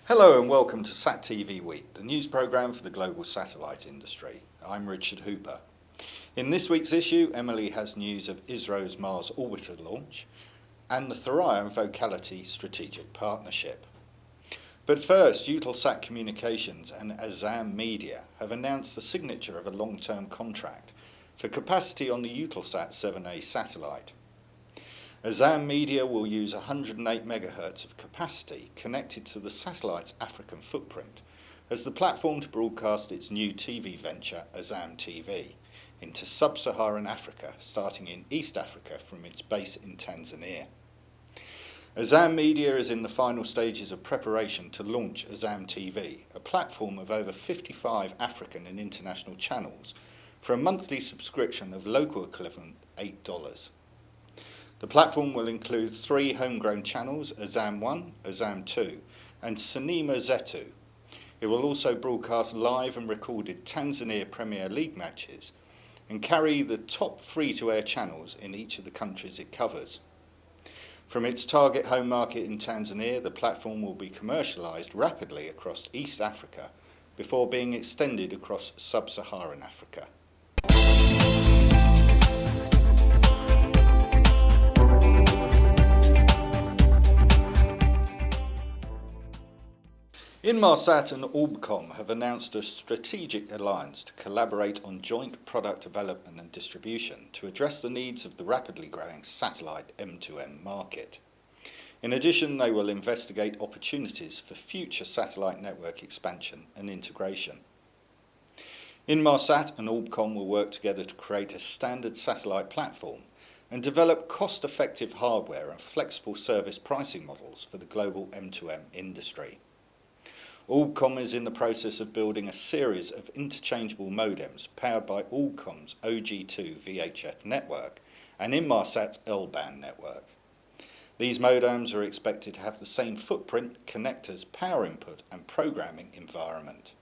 Hello and welcome to SatTV Week, the news programme for the global satellite industry. I'm Richard Hooper. In this week's issue, Emily has news of ISRO's Mars Orbiter launch and the Thorium and Vocality strategic partnership. But first, Eutelsat Communications and Azam Media have announced the signature of a long-term contract for capacity on the Eutelsat 7A satellite. Azam Media will use 108 MHz of capacity connected to the satellite's African footprint as the platform to broadcast its new TV venture, Azam TV, into sub-Saharan Africa, starting in East Africa from its base in Tanzania. Azam Media is in the final stages of preparation to launch Azam TV, a platform of over 55 African and international channels, for a monthly subscription of local equivalent $8. The platform will include 3 homegrown channels, Azam 1, Azam 2 and Sinema Zetu. It will also broadcast live and recorded Tanzania Premier League matches and carry the top free-to-air channels in each of the countries it covers. From its target home market in Tanzania, the platform will be commercialised rapidly across East Africa before being extended across sub-Saharan Africa. Inmarsat and Orbcomm have announced a strategic alliance to collaborate on joint product development and distribution to address the needs of the rapidly growing satellite M2M market. In addition, they will investigate opportunities for future satellite network expansion and integration. Inmarsat and Orbcomm will work together to create a standard satellite platform and develop cost-effective hardware and flexible service pricing models for the global M2M industry. Orbcomm is in the process of building a series of interchangeable modems powered by Orbcomm's OG2 VHF network and Inmarsat's L-band network. These modems are expected to have the same footprint, connectors, power input and programming environment.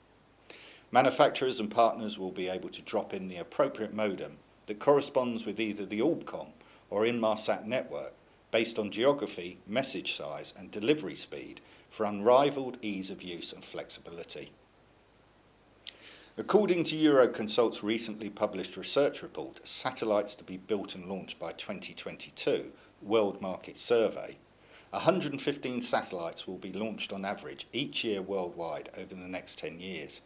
Manufacturers and partners will be able to drop in the appropriate modem that corresponds with either the Orbcomm or Inmarsat network based on geography, message size and delivery speed for unrivaled ease of use and flexibility. According to Euroconsult's recently published research report, Satellites to be Built and Launched by 2022 World Market Survey, 115 satellites will be launched on average each year worldwide over the next 10 years.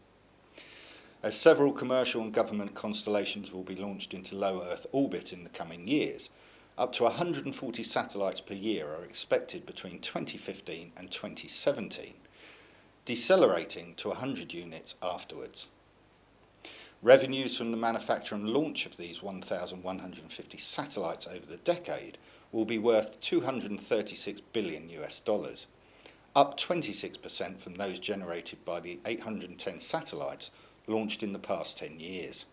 As several commercial and government constellations will be launched into low Earth orbit in the coming years, up to 140 satellites per year are expected between 2015 and 2017, decelerating to 100 units afterwards. Revenues from the manufacture and launch of these 1,150 satellites over the decade will be worth $236 billion, up 26% from those generated by the 810 satellites launched in the past 10 years.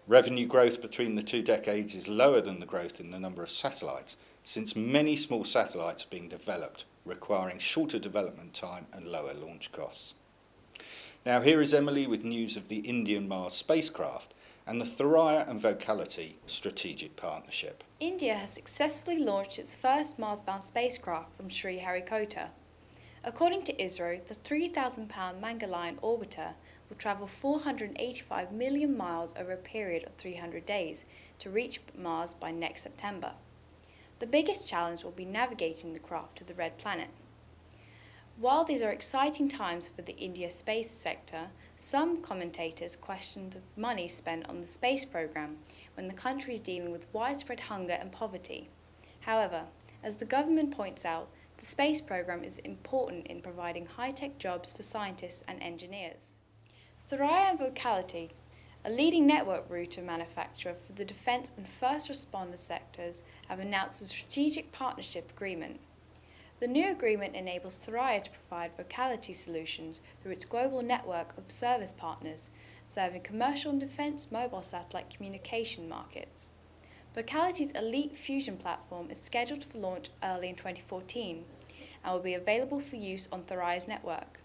Revenue growth between the 2 decades is lower than the growth in the number of satellites, since many small satellites are being developed, requiring shorter development time and lower launch costs. Now here is Emily with news of the Indian Mars spacecraft and the Thorium and Vocality strategic partnership. India has successfully launched its first Mars-bound spacecraft from Sriharikota. According to ISRO, the 3,000-pound Mangalyaan orbiter will travel 485 million miles over a period of 300 days to reach Mars by next September. The biggest challenge will be navigating the craft to the red planet. While these are exciting times for the India space sector, some commentators question the money spent on the space program when the country is dealing with widespread hunger and poverty. However, as the government points out, the space program is important in providing high-tech jobs for scientists and engineers. Thorium and Vocality, a leading network router manufacturer for the defence and first responder sectors, have announced a strategic partnership agreement. The new agreement enables Thorium to provide vocality solutions through its global network of service partners, serving commercial and defence mobile satellite communication markets. Vocality's Elite Fusion platform is scheduled for launch early in 2014 and will be available for use on Thorium's network.